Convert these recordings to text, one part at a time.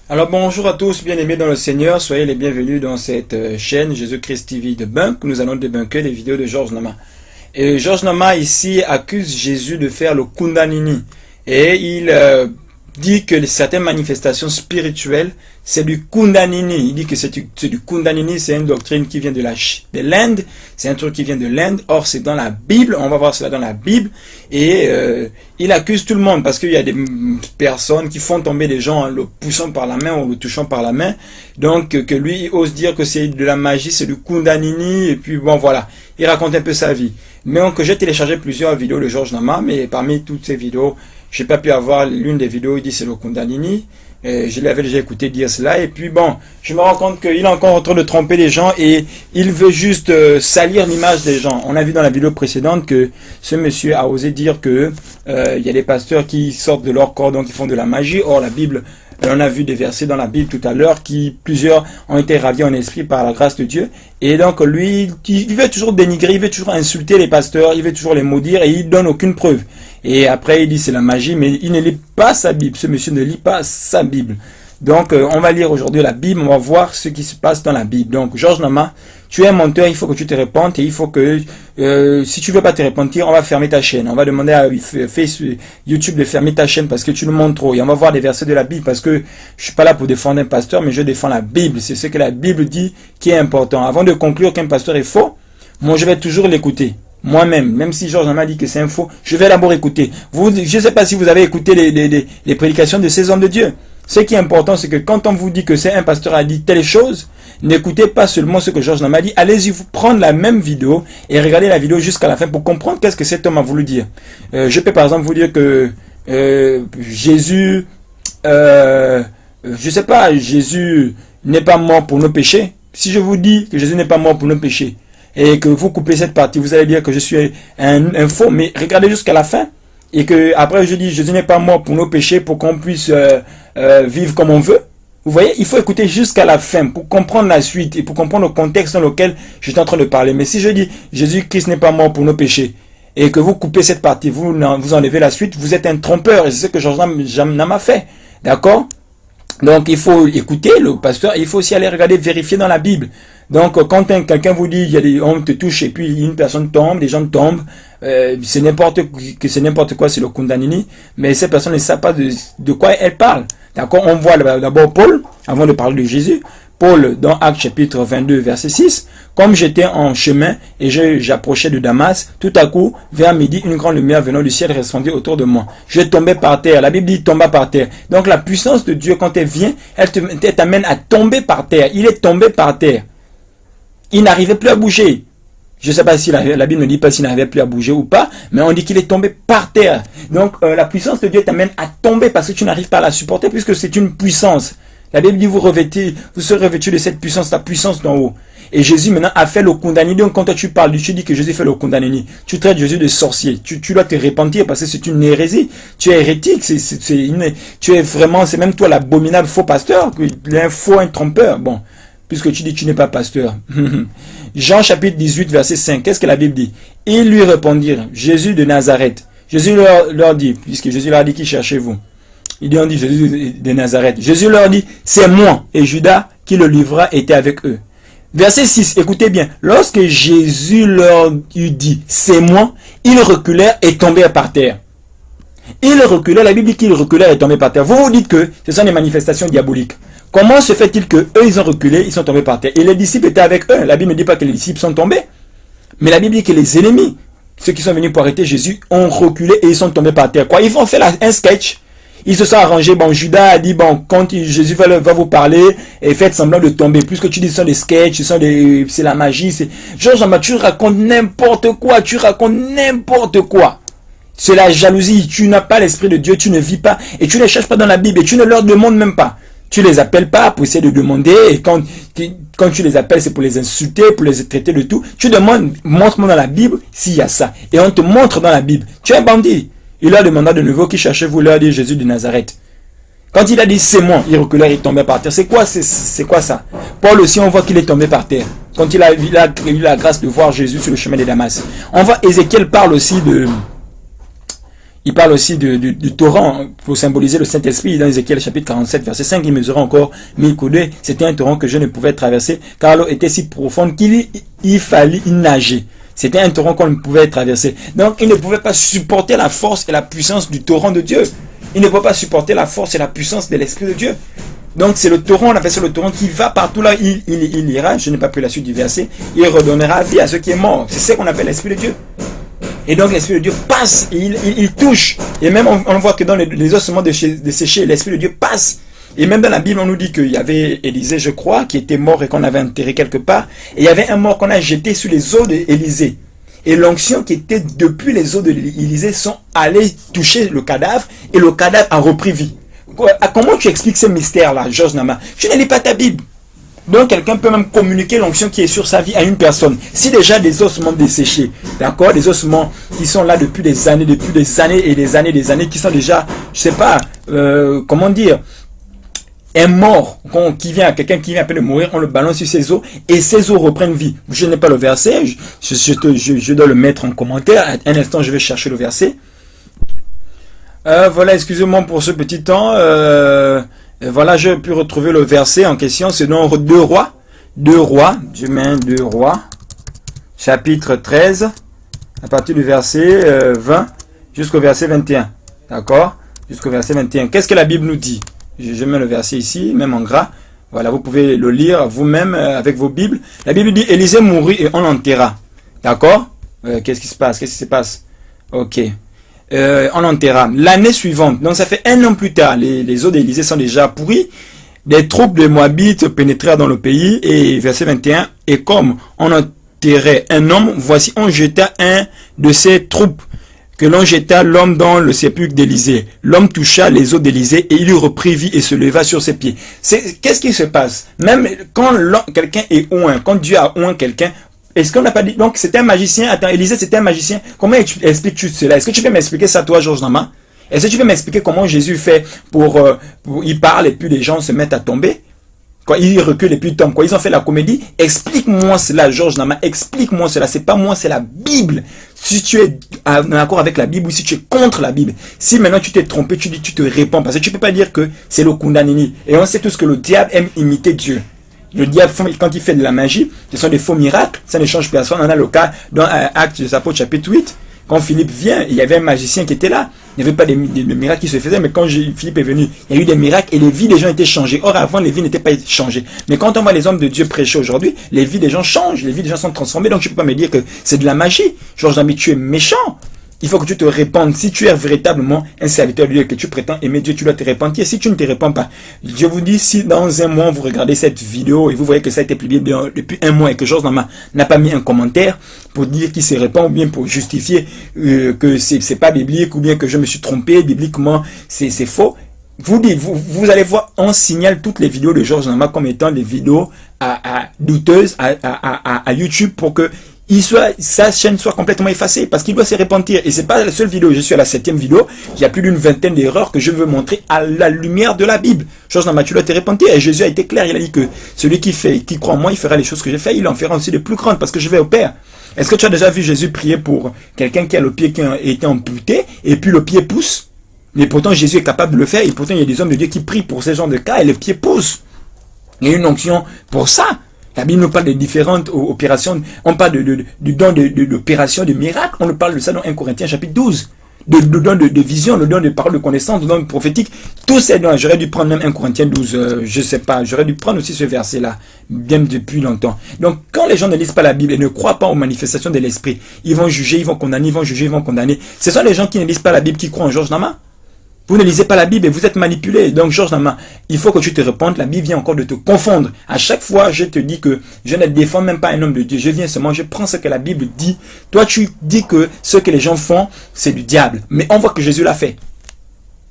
Alors bonjour à tous, bien-aimés dans le Seigneur, soyez les bienvenus dans cette chaîne Jésus-Christ TV de Bunk. Nous allons débunker les vidéos de Georges Nama. Et Georges Nama ici accuse Jésus de faire le Kundalini. Et il dit que certaines manifestations spirituelles, c'est du Kundalini. Il dit que c'est du Kundalini, c'est une doctrine qui vient de l'Inde, c'est un truc qui vient de l'Inde. Or, c'est dans la Bible, on va voir cela dans la Bible. Et il accuse tout le monde parce qu'il y a des personnes qui font tomber les gens en le poussant par la main ou le touchant par la main. Donc, que lui il ose dire que c'est de la magie, c'est du Kundalini. Et puis, bon, voilà. Il raconte un peu sa vie. Mais donc, j'ai téléchargé plusieurs vidéos de Georges Nama, mais parmi toutes ces vidéos, j'ai pas pu avoir l'une des vidéos, il dit c'est le Kundalini. Je l'avais déjà écouté dire cela. Et puis bon, je me rends compte qu'il est encore en train de tromper les gens et il veut juste salir l'image des gens. On a vu dans la vidéo précédente que ce monsieur a osé dire que il y a des pasteurs qui sortent de leur corps, donc ils font de la magie. Or la Bible, on a vu des versets dans la Bible tout à l'heure qui plusieurs ont été ravis en esprit par la grâce de Dieu. Et donc lui, il veut toujours dénigrer, il veut toujours insulter les pasteurs, il veut toujours les maudire et il donne aucune preuve. Et après il dit c'est la magie, mais il ne lit pas sa Bible. Ce monsieur ne lit pas sa Bible. Donc on va lire aujourd'hui la Bible, on va voir ce qui se passe dans la Bible. Donc Georges Nama, tu es un menteur, il faut que tu te répandes et il faut que si tu veux pas te repentir, on va fermer ta chaîne. On va demander à YouTube de fermer ta chaîne parce que tu nous montres trop. Et on va voir des versets de la Bible parce que je suis pas là pour défendre un pasteur, mais je défends la Bible. C'est ce que la Bible dit qui est important. Avant de conclure qu'un pasteur est faux, moi je vais toujours l'écouter. Moi-même, même si Georges Nama dit que c'est un faux, je vais d'abord écouter. Je ne sais pas si vous avez écouté les prédications de ces hommes de Dieu. Ce qui est important, c'est que quand on vous dit que c'est un pasteur a dit telle chose, n'écoutez pas seulement ce que Georges Nama dit. Allez-y vous prendre la même vidéo et regardez la vidéo jusqu'à la fin pour comprendre qu'est-ce que cet homme a voulu dire. Je peux par exemple vous dire que Jésus, je sais pas, Jésus n'est pas mort pour nos péchés. Si je vous dis que Jésus n'est pas mort pour nos péchés, et que vous coupez cette partie, vous allez dire que je suis un faux, mais regardez jusqu'à la fin, et que après je dis Jésus n'est pas mort pour nos péchés, pour qu'on puisse vivre comme on veut. Vous voyez, il faut écouter jusqu'à la fin pour comprendre la suite et pour comprendre le contexte dans lequel je suis en train de parler. Mais si je dis Jésus-Christ n'est pas mort pour nos péchés, et que vous coupez cette partie, vous enlevez la suite, vous êtes un trompeur, et c'est ce que Georges Nama fait. D'accord? Donc il faut écouter le pasteur, il faut aussi aller regarder, vérifier dans la Bible. Donc quand quelqu'un vous dit on te touche et puis une personne tombe, les gens tombent, c'est n'importe quoi, c'est le Kundalini, mais ces personnes ne savent pas de quoi elles parlent. D'accord? On voit d'abord Paul, avant de parler de Jésus, Paul dans Actes chapitre 22 verset 6, comme j'étais en chemin et j'approchais de Damas, tout à coup, vers midi, une grande lumière venant du ciel resplendit autour de moi. Je tombais par terre. La Bible dit tomba par terre. Donc la puissance de Dieu, quand elle vient, elle t'amène à tomber par terre. Il est tombé par terre. Il n'arrivait plus à bouger. Je ne sais pas si la Bible ne dit pas s'il n'arrivait plus à bouger ou pas, mais on dit qu'il est tombé par terre. Donc la puissance de Dieu t'amène à tomber parce que tu n'arrives pas à la supporter puisque c'est une puissance. La Bible dit vous serez revêtus de cette puissance, la puissance d'en haut. Et Jésus maintenant a fait le Kundalini. Donc quand toi tu parles, tu dis que Jésus fait le Kundalini. Tu traites Jésus de sorcier. Tu dois te repentir parce que c'est une hérésie. Tu es hérétique. Tu es vraiment, c'est même toi l'abominable faux pasteur. Un trompeur. Bon, puisque tu dis que tu n'es pas pasteur. Jean chapitre 18 verset 5. Qu'est-ce que la Bible dit? Ils lui répondirent, Jésus de Nazareth. Jésus leur dit, puisque Jésus leur dit, qui cherchez-vous? Ils dit Jésus de Nazareth. Jésus leur dit, c'est moi. Et Judas qui le livra était avec eux. Verset 6, écoutez bien. Lorsque Jésus leur eut dit, c'est moi, ils reculèrent et tombèrent par terre. Ils reculèrent, la Bible dit qu'ils reculèrent et tombèrent par terre. Vous vous dites que ce sont des manifestations diaboliques. Comment se fait-il que eux ils ont reculé, ils sont tombés par terre? Et les disciples étaient avec eux. La Bible ne dit pas que les disciples sont tombés. Mais la Bible dit que les ennemis, ceux qui sont venus pour arrêter Jésus, ont reculé et ils sont tombés par terre. Quoi? Ils vont faire un sketch. Ils se sont arrangés. Bon, Judas a dit, bon, quand Jésus va vous parler, et faites semblant de tomber. Puisque tu dis ce sont des sketchs, c'est la magie. Georges Nama, tu racontes n'importe quoi. C'est la jalousie. Tu n'as pas l'esprit de Dieu. Tu ne vis pas. Et tu ne les cherches pas dans la Bible. Et tu ne leur demandes même pas. Tu les appelles pas pour essayer de demander. Et quand tu les appelles, c'est pour les insulter, pour les traiter de tout. Tu demandes, montre-moi dans la Bible s'il y a ça. Et on te montre dans la Bible. Tu es un bandit. Il leur demanda de nouveau qui cherchez-vous, leur dit Jésus de Nazareth. Quand il a dit c'est moi, il reculait, il tombait par terre. C'est quoi ça? Paul aussi, on voit qu'il est tombé par terre. Quand il a eu la grâce de voir Jésus sur le chemin de Damas. On voit Ézéchiel parle aussi de Il parle aussi du torrent pour symboliser le Saint-Esprit. Dans Ézéchiel chapitre 47, verset 5, il mesurait encore 1000 coudées. C'était un torrent que je ne pouvais traverser car l'eau était si profonde qu'il fallait y nager. C'était un torrent qu'on ne pouvait traverser. Donc il ne pouvait pas supporter la force et la puissance du torrent de Dieu. Il ne peut pas supporter la force et la puissance de l'Esprit de Dieu. Donc c'est le torrent, on appelle ça le torrent qui va partout là, il ira, je n'ai pas pris la suite du verset, il redonnera vie à ceux qui est mort. C'est ce qu'on appelle l'Esprit de Dieu. Et donc l'Esprit de Dieu passe, il touche. Et même on voit que dans les ossements desséchés, l'Esprit de Dieu passe. Et même dans la Bible, on nous dit qu'il y avait Élisée, je crois, qui était mort et qu'on avait enterré quelque part. Et il y avait un mort qu'on a jeté sur les os d'Élisée. Et l'onction qui était depuis les os d'Élisée sont allés toucher le cadavre et le cadavre a repris vie. Comment tu expliques ce mystère-là, Georges Nama? Tu ne lis pas ta Bible. Donc quelqu'un peut même communiquer l'onction qui est sur sa vie à une personne. Si déjà des ossements desséchés, d'accord, des ossements qui sont là depuis des années et des années, qui sont déjà, je sais pas, comment dire, un mort, quelqu'un qui vient à peine de mourir, on le balance sur ses os et ses os reprennent vie. Je n'ai pas le verset, je dois le mettre en commentaire. Un instant, je vais chercher le verset. Voilà, excusez-moi pour ce petit temps. Voilà, j'ai pu retrouver le verset en question. C'est dans 2 Rois. 2 Rois, je mets 2 Rois, chapitre 13, à partir du verset 20 jusqu'au verset 21. D'accord? Jusqu'au verset 21. Qu'est-ce que la Bible nous dit? Je mets le verset ici, même en gras. Voilà, vous pouvez le lire vous-même avec vos Bibles. La Bible dit, Élisée mourut et on l'enterra. D'accord? Qu'est-ce qui se passe? Qu'est-ce qui se passe? Ok. On l'enterra. L'année suivante, donc ça fait 1 an plus tard, les eaux d'Élisée sont déjà pourries. Des troupes de Moabites pénétrèrent dans le pays. Et verset 21, et comme on enterrait un homme, voici on jeta un de ces troupes, que l'on jeta l'homme dans le sépulcre d'Élisée. L'homme toucha les os d'Élisée et il reprit vie et se leva sur ses pieds. Qu'est-ce qui se passe? Même quand quelqu'un est oint, quand Dieu a oint quelqu'un, est-ce qu'on n'a pas dit, donc c'était un magicien, attends, Élisée c'était un magicien, comment expliques-tu cela? Est-ce que tu peux m'expliquer ça toi, Georges Nama? Est-ce que tu peux m'expliquer comment Jésus fait il parle et puis les gens se mettent à tomber? Quoi, il recule et puis il tombe. Quoi, ils ont fait la comédie. Explique-moi cela, Georges Nama. Explique-moi cela. C'est pas moi, c'est la Bible. Si tu es en accord avec la Bible ou si tu es contre la Bible. Si maintenant tu t'es trompé, tu dis, tu te réponds. Parce que tu peux pas dire que c'est le Kundanini. Et on sait tous que le diable aime imiter Dieu. Le diable, quand il fait de la magie, ce sont des faux miracles. Ça ne change personne. On a le cas dans Actes des Apôtres chapitre 8. Quand Philippe vient, il y avait un magicien qui était là. Il n'y avait pas de miracles qui se faisaient, mais quand Philippe est venu, il y a eu des miracles et les vies des gens étaient changées. Or, avant, les vies n'étaient pas changées. Mais quand on voit les hommes de Dieu prêcher aujourd'hui, les vies des gens changent, les vies des gens sont transformées. Donc, tu ne peux pas me dire que c'est de la magie. Georges Nami, tu es méchant. Il faut que tu te répandes. Si tu es véritablement un serviteur de Dieu, que tu prétends aimer Dieu, tu dois te repentir. Si tu ne te répands pas, je vous dis, si dans un mois, vous regardez cette vidéo et vous voyez que ça a été publié depuis 1 mois et que Georges Nama n'a pas mis un commentaire pour dire qu'il se répand ou bien pour justifier que c'est pas biblique ou bien que je me suis trompé, bibliquement, c'est faux. Vous allez voir, on signale toutes les vidéos de Georges Nama comme étant des vidéos douteuses à YouTube pour que sa chaîne soit complètement effacée parce qu'il doit se repentir. Et c'est pas la seule vidéo, je suis à la 7e vidéo, il y a plus d'une vingtaine d'erreurs que je veux montrer à la lumière de la Bible. Georges Nama, tu dois te repentir. Et Jésus a été clair, il a dit que celui qui croit en moi, il fera les choses que j'ai fait, il en fera aussi de plus grandes parce que je vais au Père. Est-ce que tu as déjà vu Jésus prier pour quelqu'un qui a le pied qui a été amputé et puis le pied pousse? Mais pourtant Jésus est capable de le faire et pourtant il y a des hommes de Dieu qui prient pour ce genre de cas et le pied pousse. Il y a une onction pour ça. La Bible nous parle de différentes opérations. On parle du don d'opération, de miracle. On nous parle de ça dans 1 Corinthiens chapitre 12. Le don de vision, le don de parole de connaissance, le don prophétique. Tous ces dons. J'aurais dû prendre même 1 Corinthiens 12. Je sais pas. J'aurais dû prendre aussi ce verset-là. Bien depuis longtemps. Donc, quand les gens ne lisent pas la Bible et ne croient pas aux manifestations de l'esprit, ils vont juger, ils vont condamner, ils vont juger, ils vont condamner. Ce sont les gens qui ne lisent pas la Bible qui croient en Georges Nama. Vous ne lisez pas la Bible et vous êtes manipulé. Donc, Georges Nama, il faut que tu te répondes. La Bible vient encore de te confondre. À chaque fois, je te dis que je ne défends même pas un homme de Dieu. Je viens seulement, je prends ce que la Bible dit. Toi, tu dis que ce que les gens font, c'est du diable. Mais on voit que Jésus l'a fait.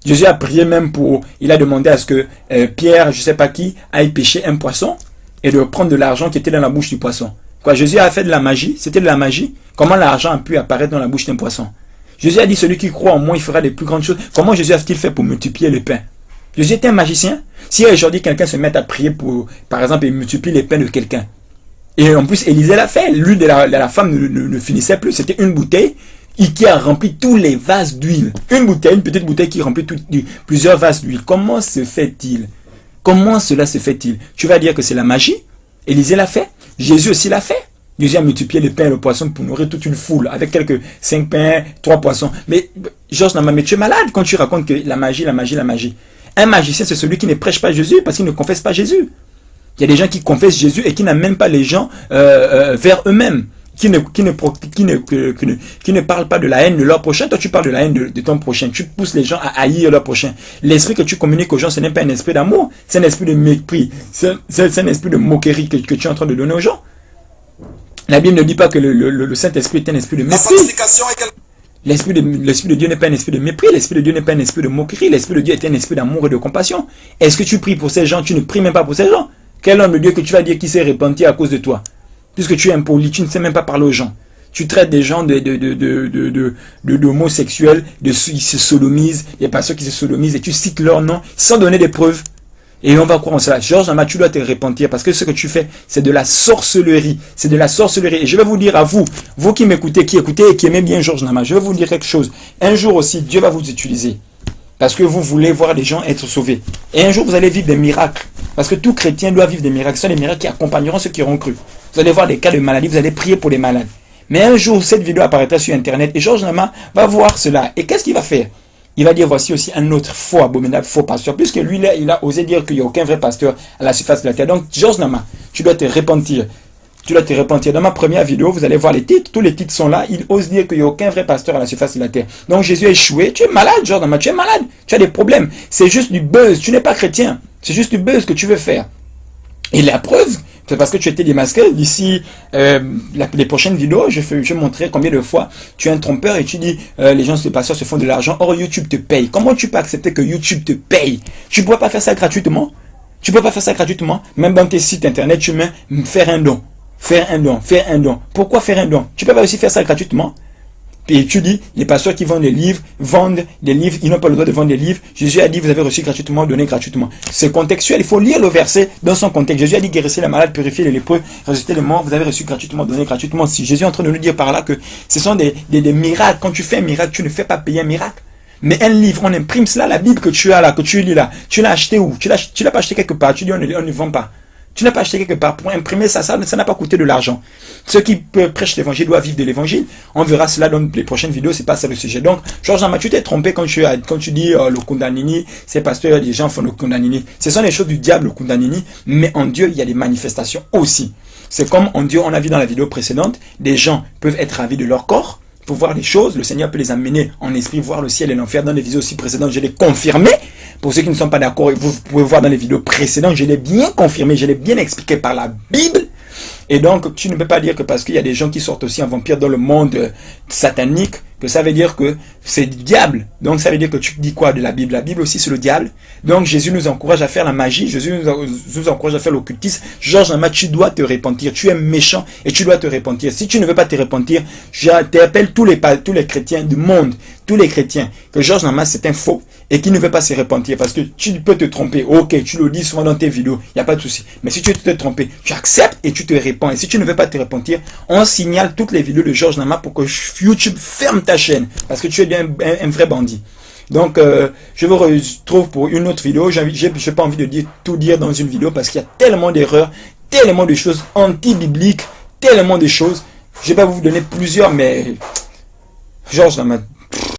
Jésus a prié même il a demandé à ce que Pierre, je ne sais pas qui, aille pêcher un poisson et de prendre de l'argent qui était dans la bouche du poisson. Quoi, Jésus a fait de la magie. C'était de la magie. Comment l'argent a pu apparaître dans la bouche d'un poisson? Jésus a dit, celui qui croit en moi, il fera des plus grandes choses. Comment Jésus a-t-il fait pour multiplier les pains? Jésus était un magicien. Si aujourd'hui quelqu'un se met à prier pour, par exemple, il multiplie les pains de quelqu'un. Et en plus, Élisée l'a fait. L'huile de la femme ne finissait plus. C'était une bouteille. qui a rempli tous les vases d'huile. Une bouteille, une petite bouteille qui remplit plusieurs vases d'huile. Comment se fait-il? Comment cela se fait-il? Tu vas dire que c'est la magie. Élisée l'a fait. Jésus aussi l'a fait. Jésus a multiplié le pain et le poisson pour nourrir toute une foule avec quelques 5 pains, 3 poissons. Mais Georges Nama, mais tu es malade quand tu racontes que la magie, la magie, la magie. Un magicien, c'est celui qui ne prêche pas Jésus parce qu'il ne confesse pas Jésus. Il y a des gens qui confessent Jésus et qui n'amènent pas les gens vers eux-mêmes. Qui ne parlent pas de la haine de leur prochain. Toi, tu parles de la haine de ton prochain. Tu pousses les gens à haïr leur prochain. L'esprit que tu communiques aux gens, ce n'est pas un esprit d'amour. C'est un esprit de mépris. C'est un esprit de moquerie que tu es en train de donner aux gens. La Bible ne dit pas que le Saint-Esprit est un esprit de mépris. L'esprit de Dieu n'est pas un esprit de mépris. L'esprit de Dieu n'est pas un esprit de moquerie. L'esprit de Dieu est un esprit d'amour et de compassion. Est-ce que tu pries pour ces gens? Tu ne pries même pas pour ces gens. Quel homme de Dieu que tu vas dire qui s'est repenti à cause de toi? Puisque tu es impoli, tu ne sais même pas parler aux gens. Tu traites des gens d'homosexuels, ils se sodomisent, des pasteurs qui se sodomisent, et tu cites leur nom sans donner des preuves. Et on va croire en cela. Georges Nama, tu dois te repentir parce que ce que tu fais, c'est de la sorcellerie. C'est de la sorcellerie. Et je vais vous dire à vous, vous qui m'écoutez, qui écoutez et qui aimez bien Georges Nama, je vais vous dire quelque chose. Un jour aussi, Dieu va vous utiliser. Parce que vous voulez voir des gens être sauvés. Et un jour, vous allez vivre des miracles. Parce que tout chrétien doit vivre des miracles. Ce sont des miracles qui accompagneront ceux qui auront cru. Vous allez voir des cas de maladie, vous allez prier pour les malades. Mais un jour, cette vidéo apparaîtra sur Internet et Georges Nama va voir cela. Et qu'est-ce qu'il va faire? Il va dire, voici aussi un autre faux abominable, faux pasteur. Puisque lui, là, il a osé dire qu'il n'y a aucun vrai pasteur à la surface de la terre. Donc, Georges Nama, tu dois te repentir. Tu dois te repentir. Dans ma première vidéo, vous allez voir les titres. Tous les titres sont là. Il ose dire qu'il n'y a aucun vrai pasteur à la surface de la terre. Donc, Jésus a échoué. Tu es malade, Georges Nama. Tu es malade. Tu as des problèmes. C'est juste du buzz. Tu n'es pas chrétien. C'est juste du buzz que tu veux faire. Et la preuve, c'est parce que tu étais démasqué. D'ici les prochaines vidéos, je vais montrer combien de fois tu es un trompeur et tu dis les gens, les pasteurs se font de l'argent. Or, YouTube te paye. Comment tu peux accepter que YouTube te paye? Tu ne pourrais pas faire ça gratuitement. Tu ne peux pas faire ça gratuitement. Même dans tes sites internet, tu mets faire un don. Faire un don. Faire un don. Pourquoi faire un don? Tu ne peux pas aussi faire ça gratuitement. Et tu dis, les pasteurs qui vendent des livres, ils n'ont pas le droit de vendre des livres. Jésus a dit, vous avez reçu gratuitement, donnez gratuitement. C'est contextuel, il faut lire le verset dans son contexte. Jésus a dit, guérissez les malades, purifiez les lépreux, ressuscitez les morts, vous avez reçu gratuitement, donnez gratuitement. Si Jésus est en train de nous dire par là que ce sont des miracles. Quand tu fais un miracle, tu ne fais pas payer un miracle. Mais un livre, on imprime cela, la Bible que tu as là, que tu lis là, tu l'as acheté où? Tu l'as pas acheté quelque part, tu dis, on ne vend pas. Tu n'as pas acheté quelque part pour imprimer ça n'a pas coûté de l'argent. Ceux qui prêchent l'évangile doivent vivre de l'évangile. On verra cela dans les prochaines vidéos, c'est pas ça le sujet. Donc, Georges Nama, tu t'es trompé quand tu dis le Kundanini, c'est parce que des gens font le Kundanini. Ce sont les choses du diable, le Kundanini, mais en Dieu, il y a des manifestations aussi. C'est comme en Dieu, on a vu dans la vidéo précédente, des gens peuvent être ravis de leur corps, pour voir les choses, le Seigneur peut les amener en esprit, voir le ciel et l'enfer. Dans les vidéos aussi précédentes, je l'ai confirmé. Pour ceux qui ne sont pas d'accord, vous pouvez voir dans les vidéos précédentes, je l'ai bien confirmé, je l'ai bien expliqué par la Bible. Et donc, tu ne peux pas dire que parce qu'il y a des gens qui sortent aussi en vampire dans le monde satanique, que ça veut dire que c'est du diable. Donc, ça veut dire que tu dis quoi de la Bible? La Bible aussi, c'est le diable. Donc, Jésus nous encourage à faire la magie. Jésus nous encourage à faire l'occultisme. Georges Nama, tu dois te repentir. Tu es méchant et tu dois te repentir. Si tu ne veux pas te repentir, j'appelle tous les chrétiens du monde, tous les chrétiens, que Georges Nama, c'est un faux et qui ne veut pas se repentir parce que tu peux te tromper. Ok, tu le dis souvent dans tes vidéos, il n'y a pas de souci. Mais si tu te trompes, tu acceptes et tu te repens. Et si tu ne veux pas te repentir, on signale toutes les vidéos de Georges Nama pour que YouTube ferme ta chaîne parce que tu es un vrai bandit. Donc, je vous retrouve pour une autre vidéo. Je n'ai pas envie de tout dire dans une vidéo parce qu'il y a tellement d'erreurs, tellement de choses anti-bibliques, tellement de choses. Je vais pas vous donner plusieurs, mais Georges Nama,